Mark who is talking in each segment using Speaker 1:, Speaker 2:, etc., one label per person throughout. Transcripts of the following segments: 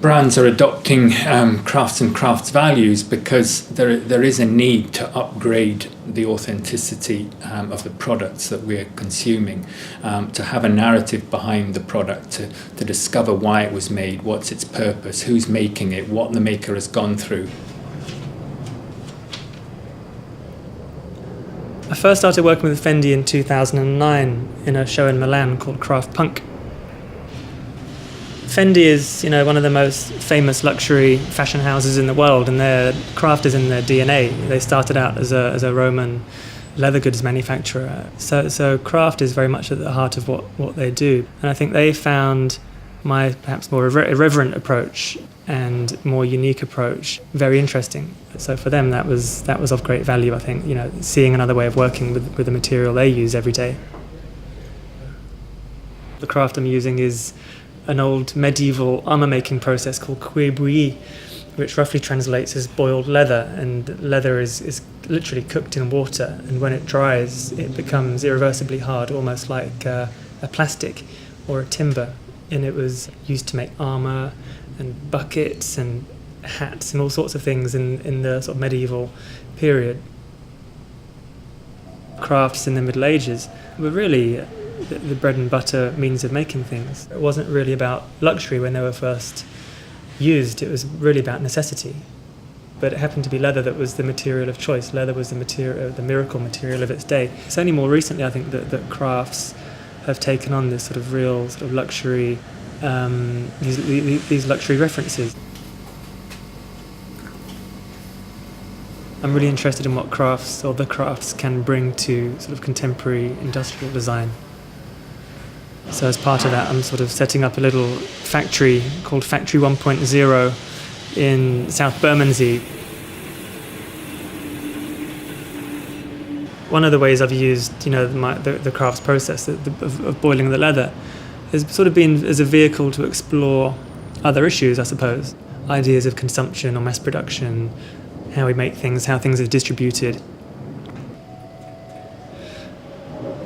Speaker 1: brands are adopting crafts and crafts values because there is a need to upgrade the authenticity of the products that we're consuming, to have a narrative behind the product, to discover why it was made, what's its purpose, who's making it, what the maker has gone through.
Speaker 2: I first started working with Fendi in 2009 in a show in Milan called Craft Punk. Fendi is, one of the most famous luxury fashion houses in the world, and their craft is in their DNA. They started out as a Roman leather goods manufacturer. So craft is very much at the heart of what they do. And I think they found my perhaps more irreverent approach and more unique approach very interesting. So for them that was of great value, I think, seeing another way of working with the material they use every day. The craft I'm using is an old medieval armour-making process called cuir bouilli, which roughly translates as boiled leather, and leather is literally cooked in water, and when it dries it becomes irreversibly hard, almost like a plastic or a timber, and it was used to make armour and buckets and hats and all sorts of things in the sort of medieval period. Crafts in the Middle Ages were really the bread and butter means of making things. It wasn't really about luxury when they were first used, it was really about necessity. But it happened to be leather that was the material of choice. Leather was the miracle material of its day. It's only more recently, I think, that crafts have taken on this sort of real sort of luxury, these luxury references. I'm really interested in what the crafts can bring to sort of contemporary industrial design. So as part of that, I'm sort of setting up a little factory called Factory 1.0 in South Bermondsey. One of the ways I've used, the crafts process of boiling the leather has sort of been as a vehicle to explore other issues, I suppose. Ideas of consumption or mass production, how we make things, how things are distributed.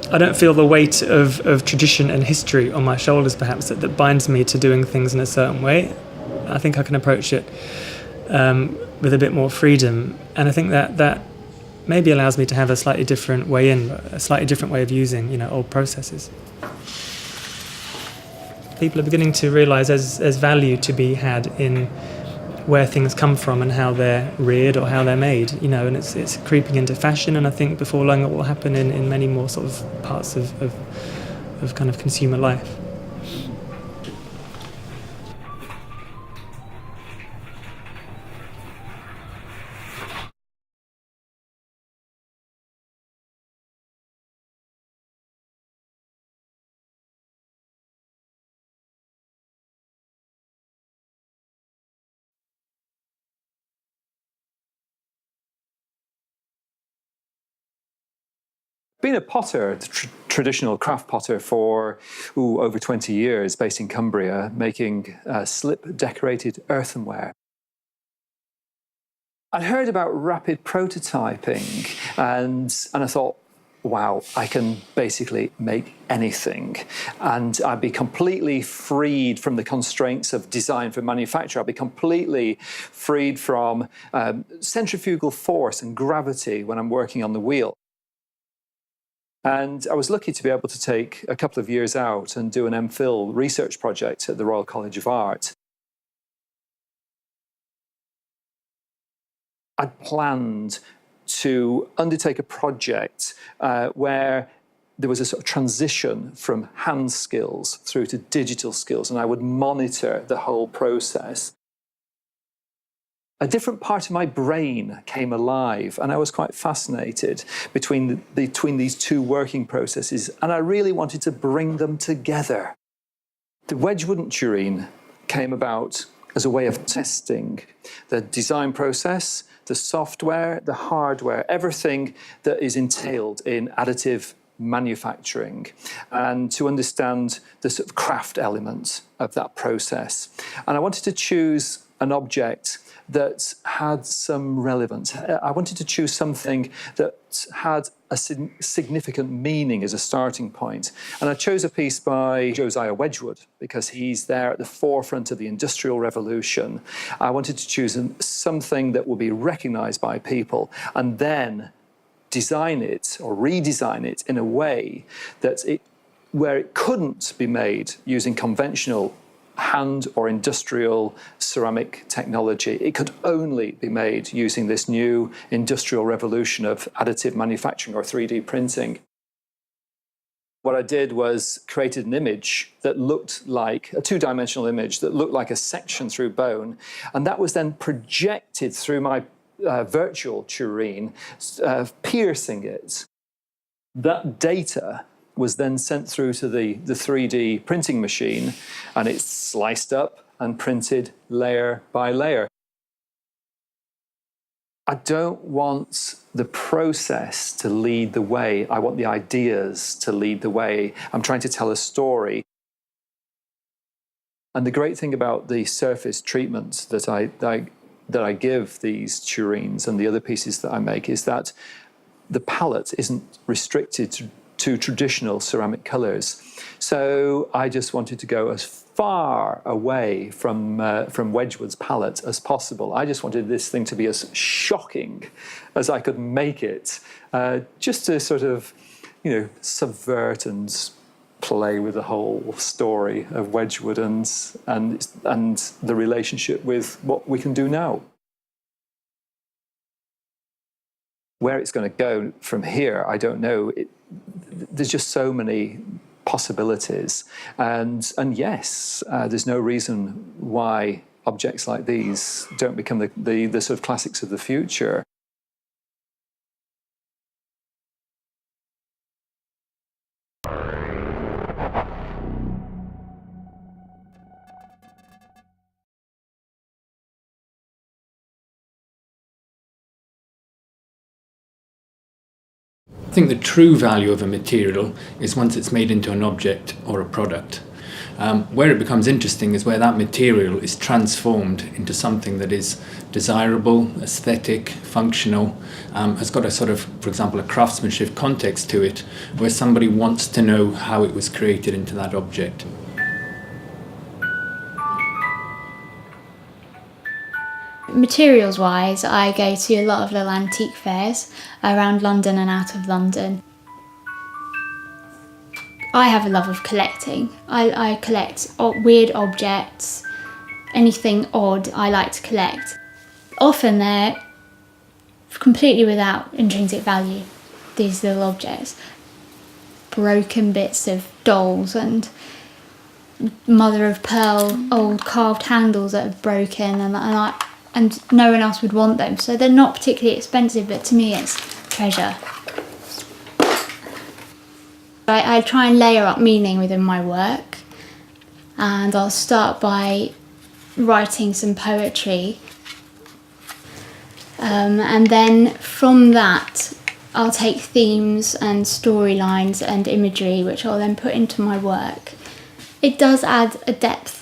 Speaker 2: I don't feel the weight of tradition and history on my shoulders, perhaps, that binds me to doing things in a certain way. I think I can approach it with a bit more freedom, and I think that maybe allows me to have a slightly different way of using, old processes. People are beginning to realise there's value to be had in where things come from and how they're reared or how they're made, and it's creeping into fashion, and I think before long it will happen in many more sort of parts of kind of consumer life.
Speaker 3: Been a potter, traditional craft potter for over 20 years, based in Cumbria, making slip-decorated earthenware. I'd heard about rapid prototyping, and I thought, wow, I can basically make anything. And I'd be completely freed from the constraints of design for manufacture. I'd be completely freed from centrifugal force and gravity when I'm working on the wheel. And I was lucky to be able to take a couple of years out and do an MPhil research project at the Royal College of Art. I'd planned to undertake a project where there was a sort of transition from hand skills through to digital skills, and I would monitor the whole process. A different part of my brain came alive, and I was quite fascinated between these two working processes, and I really wanted to bring them together. The Wedgwood tureen came about as a way of testing the design process, the software, the hardware, everything that is entailed in additive manufacturing, and to understand the sort of craft element of that process. And I wanted to choose an object that had some relevance. I wanted to choose something that had a significant meaning as a starting point. And I chose a piece by Josiah Wedgwood because he's there at the forefront of the Industrial Revolution. I wanted to choose something that will be recognised by people and then design it or redesign it in a way that where it couldn't be made using conventional hand or industrial ceramic technology. It could only be made using this new industrial revolution of additive manufacturing or 3D printing. What I did was created an image that looked like a two-dimensional image that looked like a section through bone, and that was then projected through my virtual tureen, piercing it. That data was then sent through to the 3D printing machine, and it's sliced up and printed layer by layer. I don't want the process to lead the way. I want the ideas to lead the way. I'm trying to tell a story. And the great thing about the surface treatment that I give these tureens and the other pieces that I make is that the palette isn't restricted to traditional ceramic colours. So I just wanted to go as far away from Wedgwood's palette as possible. I just wanted this thing to be as shocking as I could make it, just to sort of, subvert and play with the whole story of Wedgwood and the relationship with what we can do now. Where it's going to go from here, I don't know. There's just so many possibilities. And yes, there's no reason why objects like these don't become the sort of classics of the future.
Speaker 1: I think the true value of a material is once it's made into an object or a product. Where it becomes interesting is where that material is transformed into something that is desirable, aesthetic, functional, has got a sort of, for example, a craftsmanship context to it, where somebody wants to know how it was created into that object.
Speaker 4: Materials wise, I go to a lot of little antique fairs around London and out of London. I have a love of collecting. I collect weird objects, anything odd I like to collect. Often they're completely without intrinsic value, these little objects. Broken bits of dolls and mother of pearl old carved handles that are broken and no one else would want them. So they're not particularly expensive, but to me it's treasure. I try and layer up meaning within my work, and I'll start by writing some poetry. And then from that I'll take themes and storylines and imagery which I'll then put into my work. It does add a depth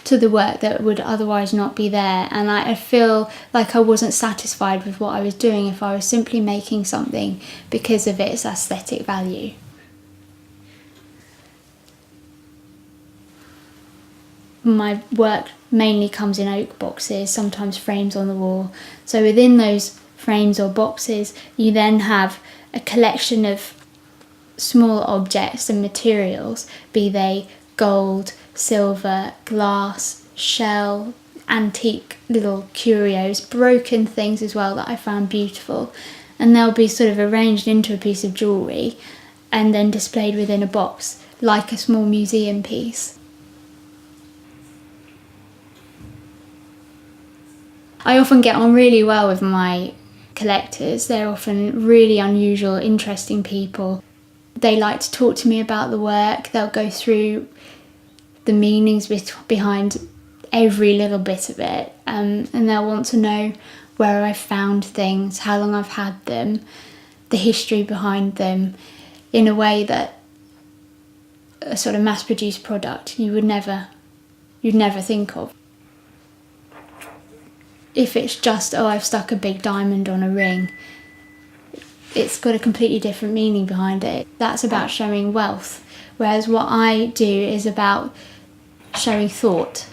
Speaker 4: to the work that would otherwise not be there, and I feel like I wasn't satisfied with what I was doing if I was simply making something because of its aesthetic value. My work mainly comes in oak boxes, sometimes frames on the wall. So within those frames or boxes, you then have a collection of small objects and materials, be they gold, silver, glass, shell, antique little curios, broken things as well that I found beautiful. And they'll be sort of arranged into a piece of jewellery and then displayed within a box like a small museum piece. I often get on really well with my collectors. They're often really unusual, interesting people. They like to talk to me about the work. They'll go through the meanings behind every little bit of it, and they'll want to know where I've found things, how long I've had them, the history behind them, in a way that a sort of mass-produced product you'd never think of. If it's just, I've stuck a big diamond on a ring, it's got a completely different meaning behind it. That's about showing wealth, whereas what I do is about showing thought.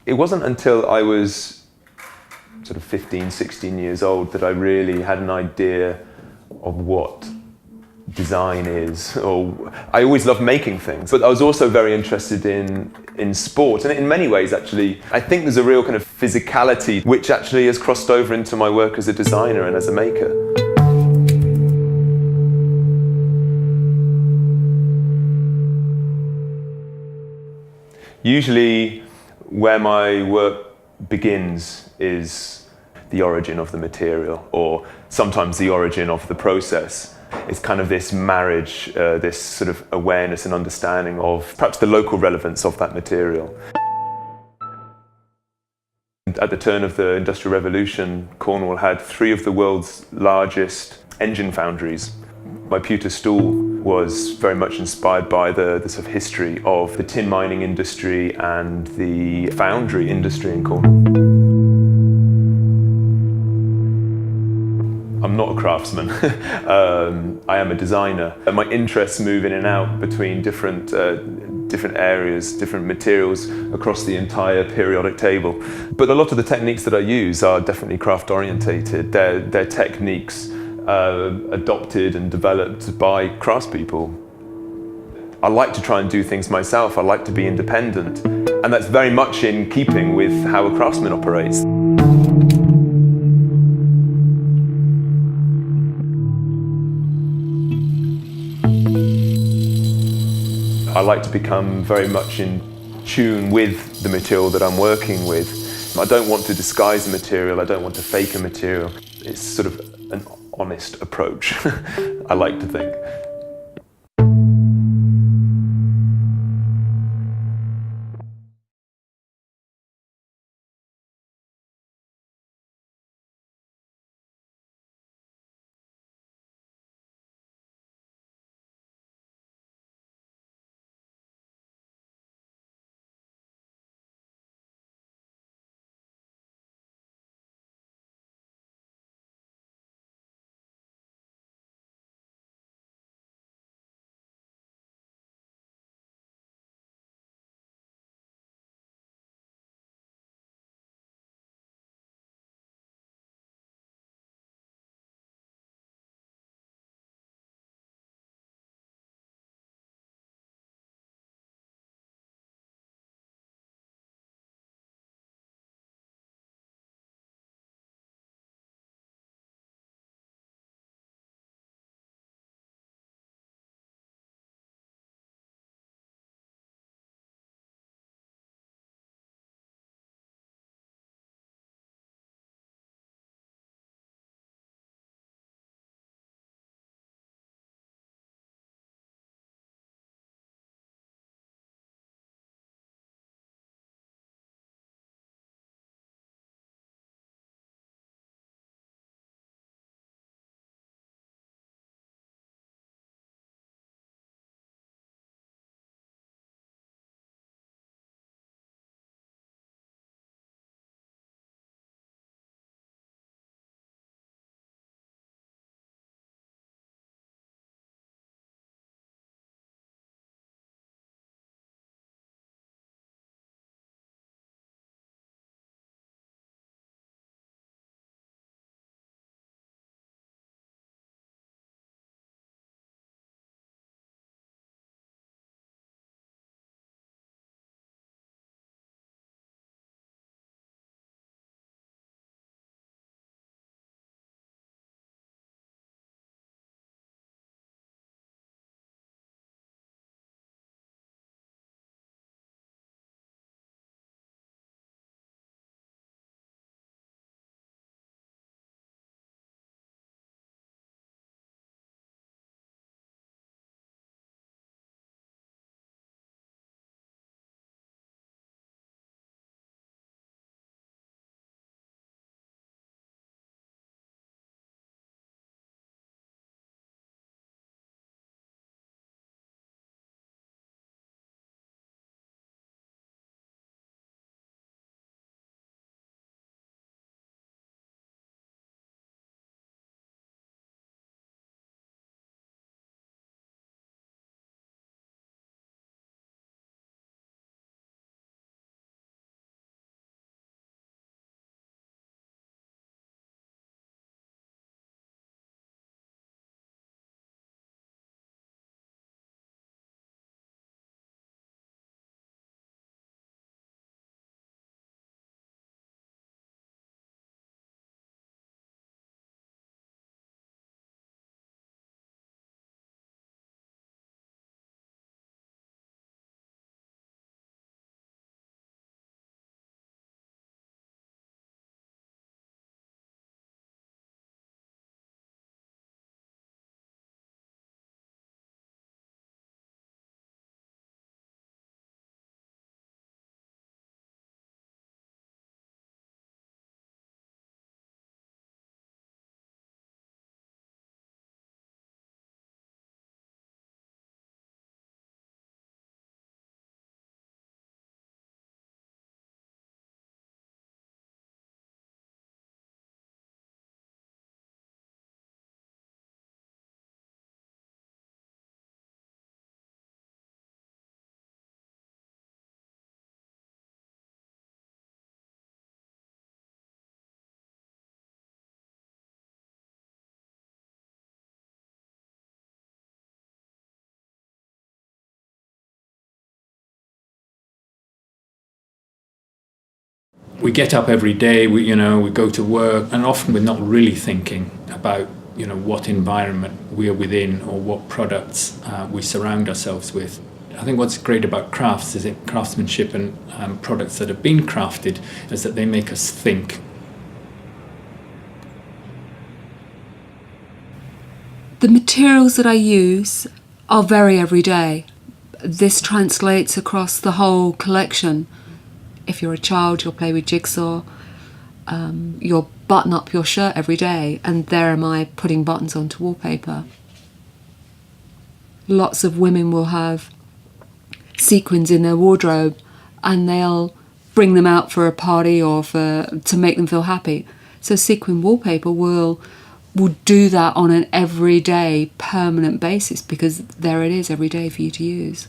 Speaker 5: It wasn't until I was sort of 15, 16 years old that I really had an idea of what design is. Or I always loved making things, but I was also very interested in sport, and in many ways actually I think there's a real kind of physicality which actually has crossed over into my work as a designer and as a maker. Usually where my work begins is the origin of the material, or sometimes the origin of the process. It's kind of this marriage, this sort of awareness and understanding of perhaps the local relevance of that material. At the turn of the Industrial Revolution, Cornwall had 3 of the world's largest engine foundries. My pewter stool was very much inspired by the sort of history of the tin mining industry and the foundry industry in Cornwall. I'm not a craftsman. I am a designer. My interests move in and out between different areas, different materials across the entire periodic table. But a lot of the techniques that I use are definitely craft orientated. They're techniques adopted and developed by craftspeople. I like to try and do things myself. I like to be independent, and that's very much in keeping with how a craftsman operates. I like to become very much in tune with the material that I'm working with. I don't want to disguise a material, I don't want to fake a material. It's sort of an honest approach, I like to think.
Speaker 1: We get up every day, we go to work, and often we're not really thinking about what environment we're within or what products we surround ourselves with. I think what's great about crafts is that craftsmanship and products that have been crafted is that they make us think.
Speaker 6: The materials that I use are very everyday. This translates across the whole collection. If you're a child, you'll play with jigsaw. You'll button up your shirt every day, and there am I putting buttons onto wallpaper. Lots of women will have sequins in their wardrobe, and they'll bring them out for a party or to make them feel happy. So sequin wallpaper will do that on an everyday, permanent basis, because there it is every day for you to use.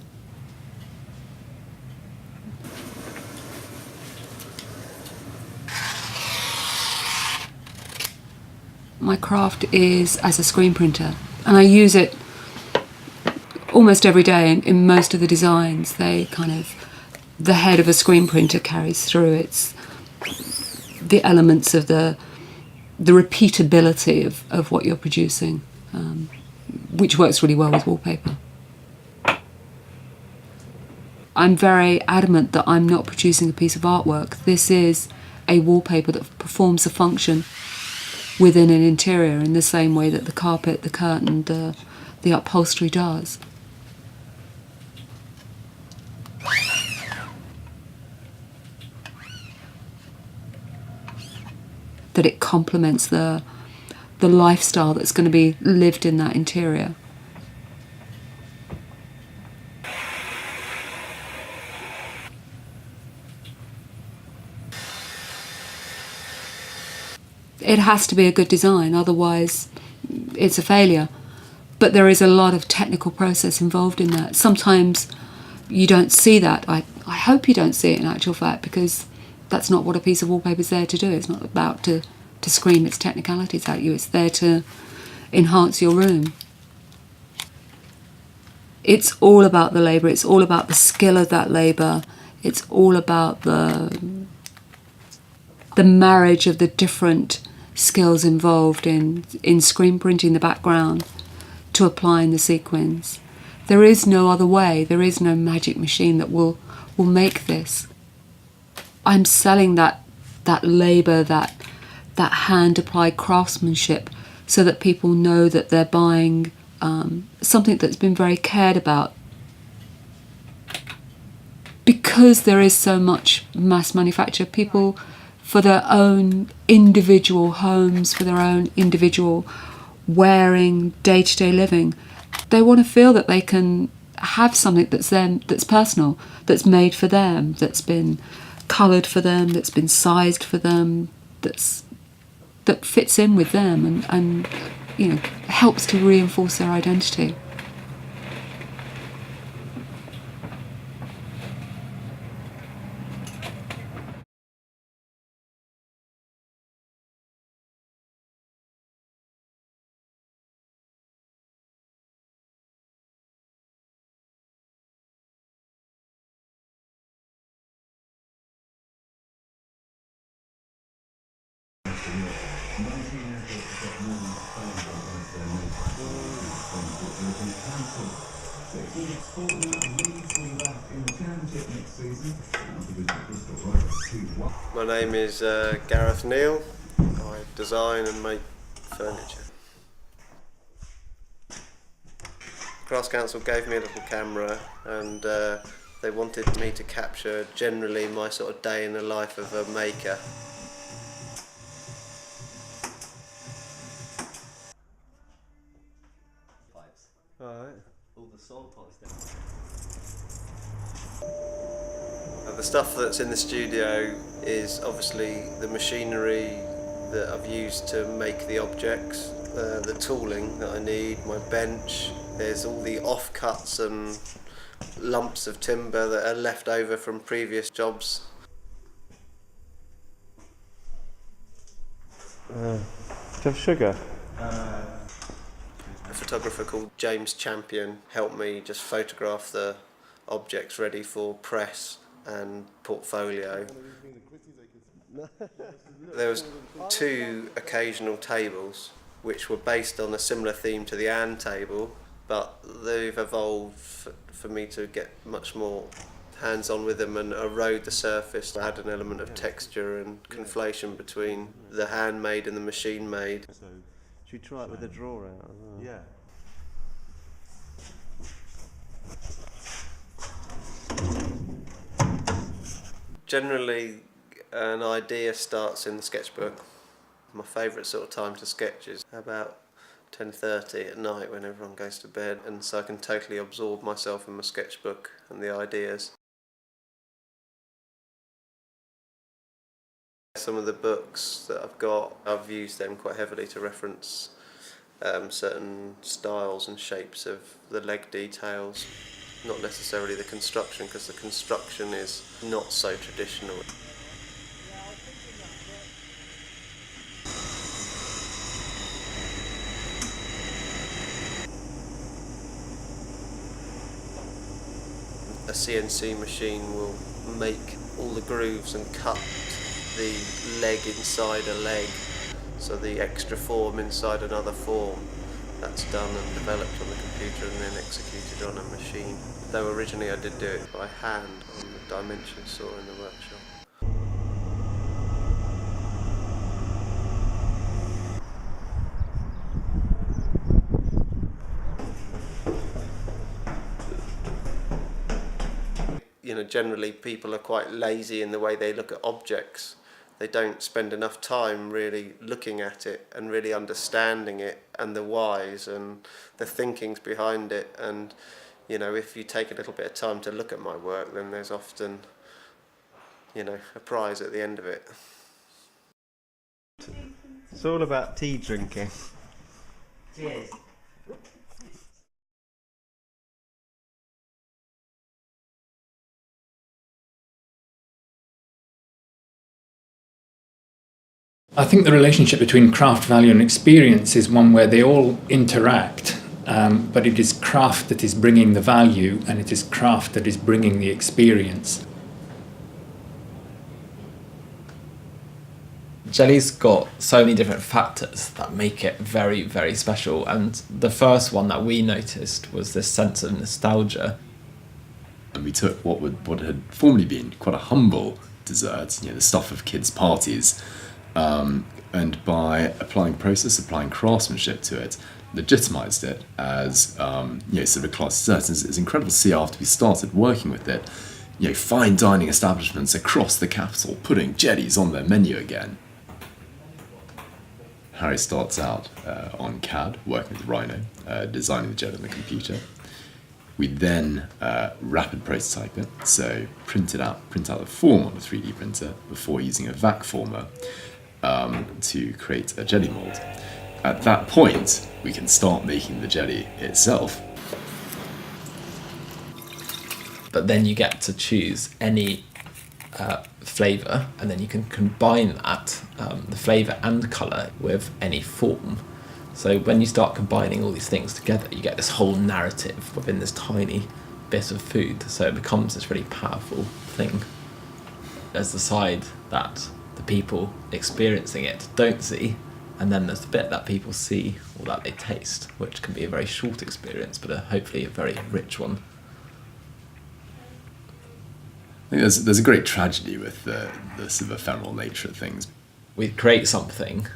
Speaker 6: My craft is as a screen printer, and I use it almost every day in most of the designs. The head of a screen printer carries through the elements of the repeatability of what you're producing, which works really well with wallpaper. I'm very adamant that I'm not producing a piece of artwork. This is a wallpaper that performs a function within an interior in the same way that the carpet, the curtain, the upholstery does. That it complements the lifestyle that's going to be lived in that interior. It has to be a good design, otherwise it's a failure. But there is a lot of technical process involved in that. Sometimes you don't see that. I hope you don't see it in actual fact, because that's not what a piece of wallpaper is there to do. It's not about to scream its technicalities at you. It's there to enhance your room. It's all about the labour. It's all about the skill of that labour. It's all about the marriage of the different skills involved in screen printing the background to applying the sequins. There is no other way. There is no magic machine that will make this. I'm selling that labour, that hand-applied craftsmanship, so that people know that they're buying something that's been very cared about. Because there is so much mass manufacture, people, for their own individual homes, for their own individual wearing, day-to-day living, they want to feel that they can have something that's them, that's personal, that's made for them, that's been coloured for them, that's been sized for them, that fits in with them and helps to reinforce their identity.
Speaker 7: My name is Gareth Neal. I design and make furniture. Crafts Council gave me a little camera, and they wanted me to capture generally my sort of day in the life of a maker. Alright. All the salt pipes down. The stuff that's in the studio is obviously the machinery that I've used to make the objects, the tooling that I need, my bench. There's all the offcuts and lumps of timber that are left over from previous jobs.
Speaker 5: Do you have sugar?
Speaker 7: A photographer called James Champion helped me just photograph the objects ready for press and portfolio. There was 2 occasional tables which were based on a similar theme to the Anne table, but they've evolved for me to get much more hands-on with them and erode the surface, to add an element of texture and conflation between the handmade and the machine-made.
Speaker 8: So, should we try it with the drawer out? Yeah.
Speaker 7: Generally, an idea starts in the sketchbook. My favourite sort of time to sketch is about 10:30 at night when everyone goes to bed, and so I can totally absorb myself in my sketchbook and the ideas. Some of the books that I've got, I've used them quite heavily to reference certain styles and shapes of the leg details, not necessarily the construction, because the construction is not so traditional. A CNC machine will make all the grooves and cut the leg inside a leg, so the extra form inside another form. That's done and developed on the computer and then executed on a machine. Though originally I did do it by hand on the dimension saw in the workshop. You know, generally people are quite lazy in the way they look at objects. They don't spend enough time really looking at it and really understanding it and the whys and the thinkings behind it. And, you know, if you take a little bit of time to look at my work, then there's often, you know, a prize at the end of it.
Speaker 8: It's all about tea drinking.
Speaker 9: Cheers.
Speaker 1: I think the relationship between craft value and experience is one where they all interact, but it is craft that is bringing the value and it is craft that is bringing the experience.
Speaker 10: Jelly's got so many different factors that make it very, very special, and the first one that we noticed was this sense of nostalgia.
Speaker 11: And we took what had formerly been quite a humble dessert, the stuff of kids' parties, and by applying process, applying craftsmanship to it, legitimised it as sort of a class dessert. And it's incredible to see after we started working with it, fine dining establishments across the capital putting jellies on their menu again. Harry starts out on CAD, working with Rhino, designing the jelly on the computer. We then rapid prototype it, so print out the form on a 3D printer before using a vac former to create a jelly mold. At that point, we can start making the jelly itself.
Speaker 10: But then you get to choose any flavour, and then you can combine that, the flavour and colour, with any form. So when you start combining all these things together, you get this whole narrative within this tiny bit of food. So it becomes this really powerful thing. There's the side that the people experiencing it don't see, and then there's the bit that people see or that they taste, which can be a very short experience, but hopefully a very rich one.
Speaker 11: I think there's a great tragedy with the sort of ephemeral nature of things.
Speaker 10: We'd create something,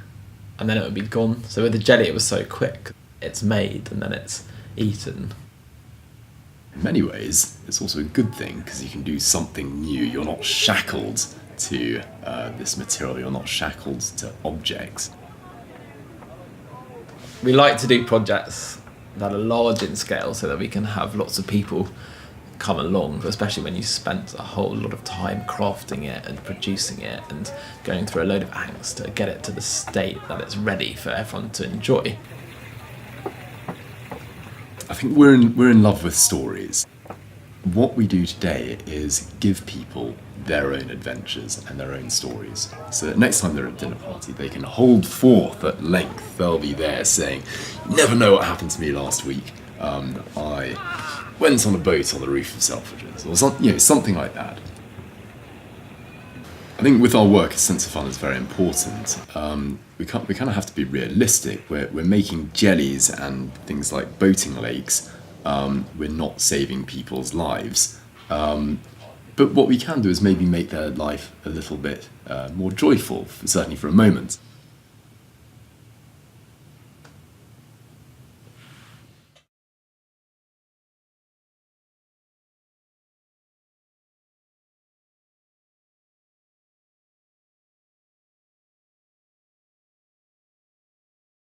Speaker 10: and then it would be gone. So with the jelly, it was so quick. It's made, and then it's eaten.
Speaker 11: In many ways, it's also a good thing, because you can do something new. You're not shackled to this material. You're not shackled to objects.
Speaker 10: We like to do projects that are large in scale so that we can have lots of people come along, especially when you spent a whole lot of time crafting it and producing it and going through a load of angst to get it to the state that it's ready for everyone to enjoy.
Speaker 11: I think we're in love with stories. What we do today is give people their own adventures and their own stories, so that next time they're at a dinner party, they can hold forth at length. They'll be there saying, "You never know what happened to me last week. I went on a boat on the roof of Selfridges," or something like that. I think with our work, a sense of fun is very important. We kind of have to be realistic. We're making jellies and things like boating lakes. We're not saving people's lives. But what we can do is maybe make their life a little bit more joyful, certainly for a moment.